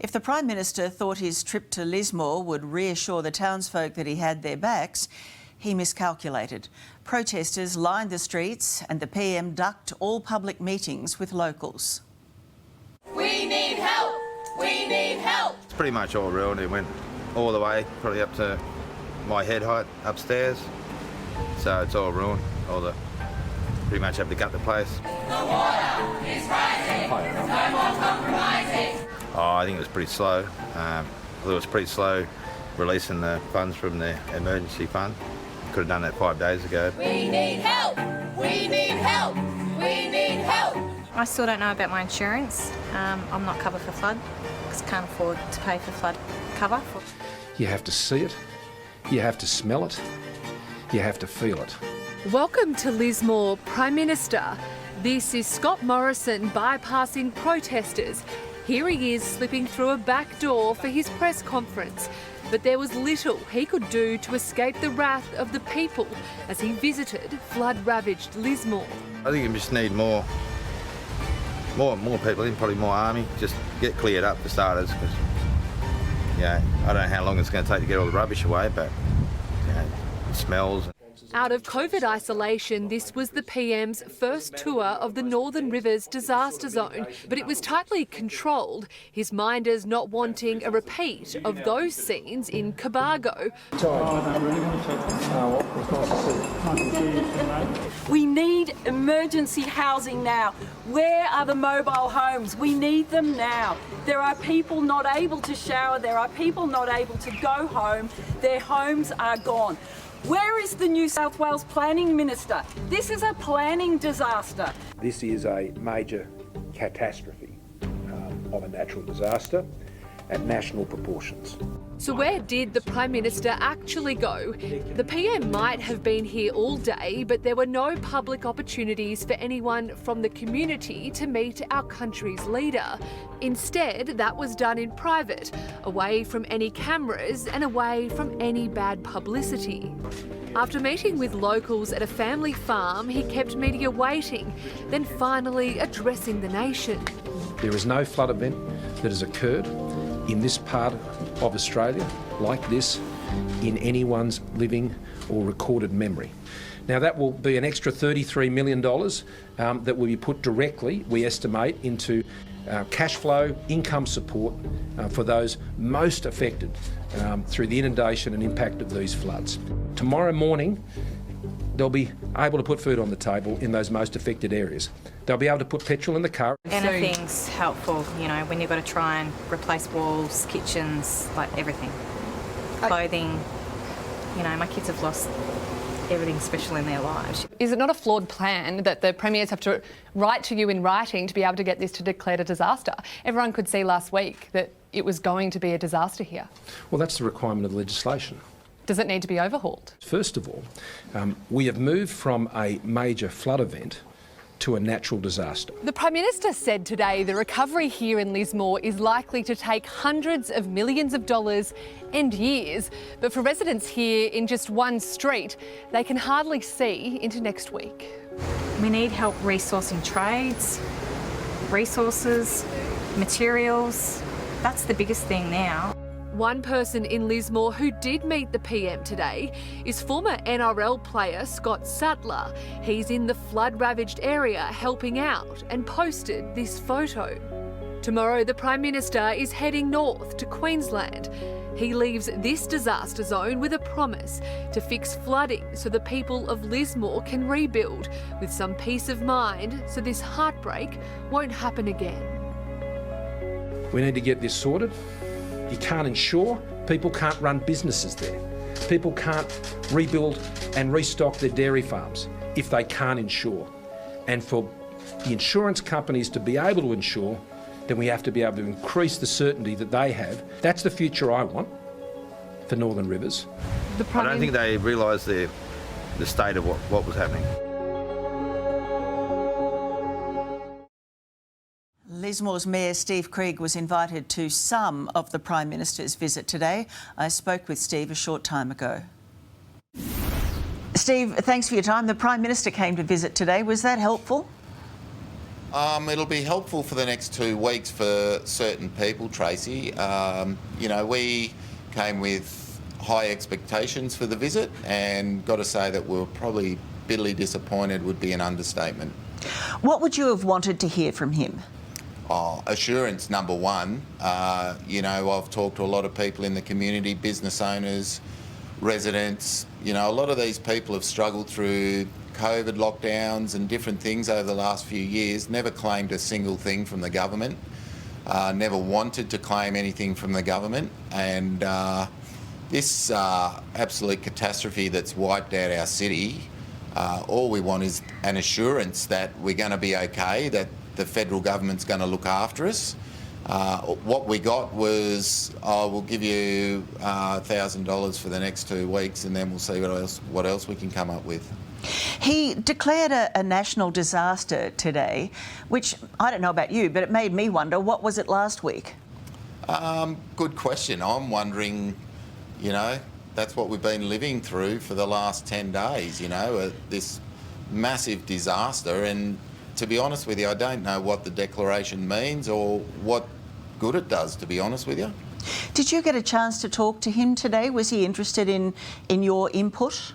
If the Prime Minister thought his trip to Lismore would reassure the townsfolk that he had their backs, he miscalculated. Protesters lined the streets and the PM ducked all public meetings with locals. We need help! We need help! It's pretty much all ruined. It went all the way, probably up to my head height upstairs. So it's all ruined. Pretty much have to gut the place. The water is rising. No more compromising. Oh, I think it was pretty slow. It was pretty slow releasing the funds from the emergency fund. Could have done that 5 days ago. We need help! We need help! We need help! I still don't know about my insurance. I'm not covered for flood because I can't afford to pay for flood cover. You have to see it, you have to smell it, you have to feel it. Welcome to Lismore, Prime Minister. This is Scott Morrison bypassing protesters. Here he is slipping through a back door for his press conference. But there was little he could do to escape the wrath of the people as he visited flood-ravaged Lismore. I think you just need more people in, probably more army. Just get cleared up for starters, because I don't know how long it's going to take to get all the rubbish away, but it smells. Out of COVID isolation, this was the PM's first tour of the Northern Rivers disaster zone, but it was tightly controlled, his minders not wanting a repeat of those scenes in Cobargo. We need emergency housing now. Where are the mobile homes? We need them now. There are people not able to shower, there are people not able to go home, their homes are gone. Where is the New South Wales Planning Minister? This is a planning disaster. This is a major catastrophe of a natural disaster at national proportions. So where did the Prime Minister actually go? The PM might have been here all day, but there were no public opportunities for anyone from the community to meet our country's leader. Instead, that was done in private, away from any cameras and away from any bad publicity. After meeting with locals at a family farm, he kept media waiting, then finally addressing the nation. There is no flood event that has occurred in this part of Australia like this in anyone's living or recorded memory. Now that will be an extra $33 million that will be put directly, we estimate, into cash flow, income support for those most affected through the inundation and impact of these floods. Tomorrow morning, they'll be able to put food on the table in those most affected areas. They'll be able to put petrol in the car. Anything's helpful, when you've got to try and replace walls, kitchens, like everything. Clothing, my kids have lost everything special in their lives. Is it not a flawed plan that the premiers have to write to you in writing to be able to get this to declared a disaster? Everyone could see last week that it was going to be a disaster here. Well, that's the requirement of the legislation. Does it need to be overhauled? First of all, we have moved from a major flood event to a natural disaster. The Prime Minister said today the recovery here in Lismore is likely to take hundreds of millions of dollars and years. But for residents here in just one street, they can hardly see into next week. We need help resourcing trades, resources, materials. That's the biggest thing now. One person in Lismore who did meet the PM today is former NRL player Scott Sattler. He's in the flood-ravaged area helping out and posted this photo. Tomorrow, the Prime Minister is heading north to Queensland. He leaves this disaster zone with a promise to fix flooding so the people of Lismore can rebuild with some peace of mind so this heartbreak won't happen again. We need to get this sorted. You can't insure, people can't run businesses there. People can't rebuild and restock their dairy farms if they can't insure. And for the insurance companies to be able to insure, then we have to be able to increase the certainty that they have. That's the future I want for Northern Rivers. I don't think they realised the state of what was happening. Lismore's Mayor Steve Krieg was invited to some of the Prime Minister's visit today. I spoke with Steve a short time ago. Steve, thanks for your time. The Prime Minister came to visit today. Was that helpful? It'll be helpful for the next 2 weeks for certain people, Tracy. You know, we came with high expectations for the visit, and got to say that we were probably bitterly disappointed would be an understatement. What would you have wanted to hear from him? Assurance, number one. You know, I've talked to a lot of people in the community, business owners, residents. You know, a lot of these people have struggled through COVID lockdowns and different things over the last few years, never claimed a single thing from the government, never wanted to claim anything from the government, and this absolute catastrophe that's wiped out our city, all we want is an assurance that we're going to be okay, that the federal government's going to look after us. What we got was, we'll give you $1,000 for the next 2 weeks, and then we'll see what else we can come up with. He declared a national disaster today, which, I don't know about you, but it made me wonder, what was it last week? Good question. I'm wondering, you know, that's what we've been living through for the last 10 days, you know, this massive disaster. And to be honest with you, I don't know what the declaration means or what good it does, to be honest with you. Did you get a chance to talk to him today? Was he interested in your input?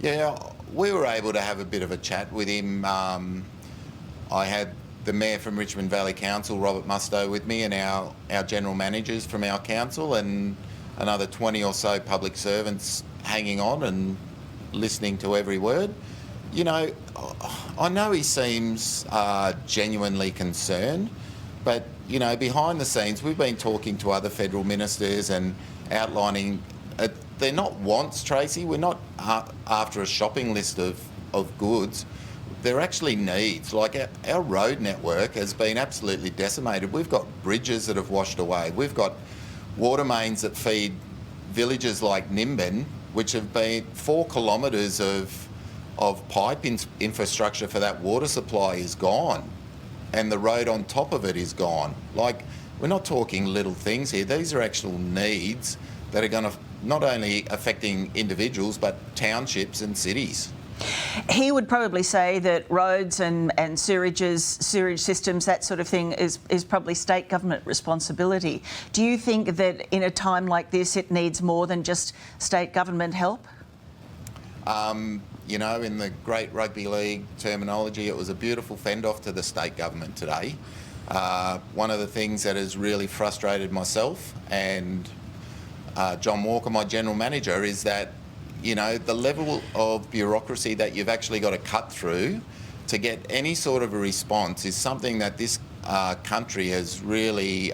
Yeah, we were able to have a bit of a chat with him. I had the Mayor from Richmond Valley Council, Robert Mustoe, with me, and our general managers from our council, and another 20 or so public servants hanging on and listening to every word. You know, I know he seems genuinely concerned, but, you know, behind the scenes, we've been talking to other federal ministers and outlining they're not wants, Tracy. We're not after a shopping list of goods. They're actually needs. Like our road network has been absolutely decimated. We've got bridges that have washed away. We've got water mains that feed villages like Nimbin, which have been 4 kilometres of pipe infrastructure for that water supply is gone, and the road on top of it is gone. Like, we're not talking little things here. These are actual needs that are going to not only affecting individuals but townships and cities. He would probably say that roads and sewage systems, that sort of thing, is probably state government responsibility. Do you think that in a time like this it needs more than just state government help? You know, in the great rugby league terminology, it was a beautiful fend-off to the state government today. One of the things that has really frustrated myself and John Walker, my general manager, is that, you know, the level of bureaucracy that you've actually got to cut through to get any sort of a response is something that this country has really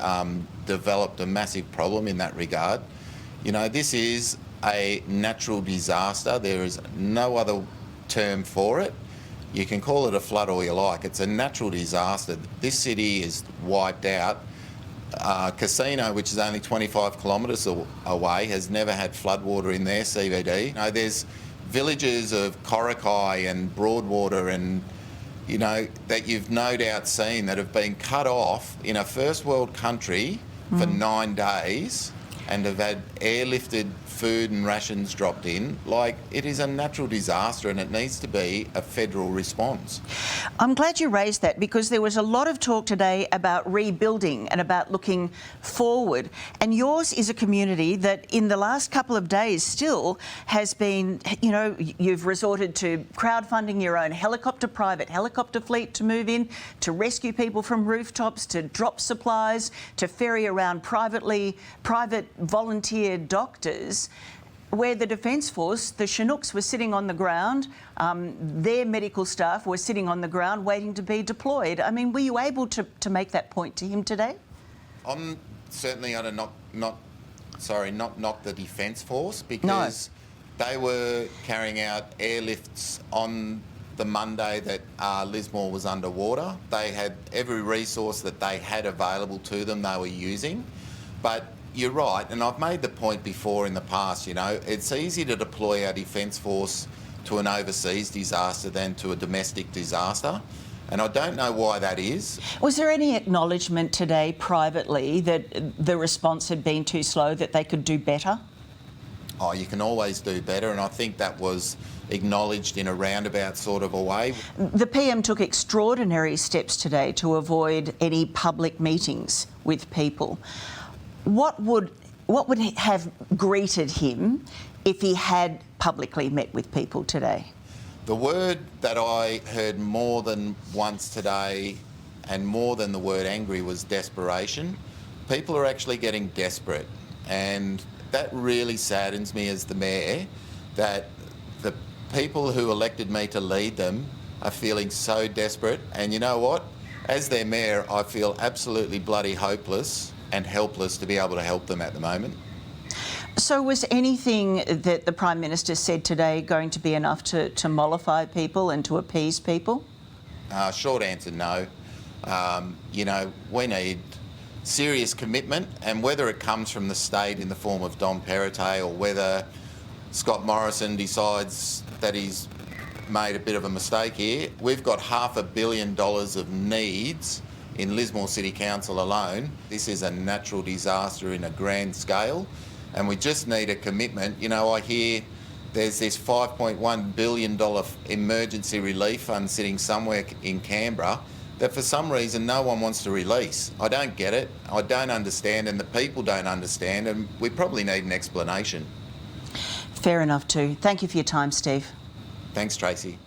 developed a massive problem in that regard. You know, this is a natural disaster. There is no other term for it. You can call it a flood all you like. It's a natural disaster. This city is wiped out. Casino, which is only 25 kilometres away, has never had floodwater in their CBD. You know, there's villages of Coracai and Broadwater and, you know, that you've no doubt seen that have been cut off in a first world country for 9 days and have had airlifted food and rations dropped in. Like, it is a natural disaster and it needs to be a federal response. I'm glad you raised that, because there was a lot of talk today about rebuilding and about looking forward. And yours is a community that in the last couple of days still has been, you know, you've resorted to crowdfunding your own private helicopter fleet to move in, to rescue people from rooftops, to drop supplies, to ferry around private volunteer doctors, where the Defence Force, the Chinooks, were sitting on the ground. Their medical staff were sitting on the ground waiting to be deployed. I mean, were you able to make that point to him today? I'm certainly going to not knock the Defence Force, because they were carrying out airlifts on the Monday that Lismore was underwater. They had every resource that they had available to them they were using. But you're right, and I've made the point before in the past, you know, it's easy to deploy our Defence Force to an overseas disaster than to a domestic disaster, and I don't know why that is. Was there any acknowledgement today privately that the response had been too slow, that they could do better? oh, you can always do better, and I think that was acknowledged in a roundabout sort of a way. The PM took extraordinary steps today to avoid any public meetings with people. What would have greeted him if he had publicly met with people today? The word that I heard more than once today, and more than the word angry, was desperation. People are actually getting desperate, and that really saddens me as the mayor, that the people who elected me to lead them are feeling so desperate. And you know what? As their mayor, I feel absolutely bloody hopeless and helpless to be able to help them at the moment. So was anything that the Prime Minister said today going to be enough to mollify people and to appease people? Short answer, no. You know, we need serious commitment, and whether it comes from the state in the form of Dom Perrottet, or whether Scott Morrison decides that he's made a bit of a mistake here, we've got $500 million of needs in Lismore City Council alone. This is a natural disaster in a grand scale, and we just need a commitment. You know, I hear there's this $5.1 billion emergency relief fund sitting somewhere in Canberra that for some reason no one wants to release. I don't get it, I don't understand, and the people don't understand, and we probably need an explanation. Fair enough too. Thank you for your time, Steve. Thanks, Tracy.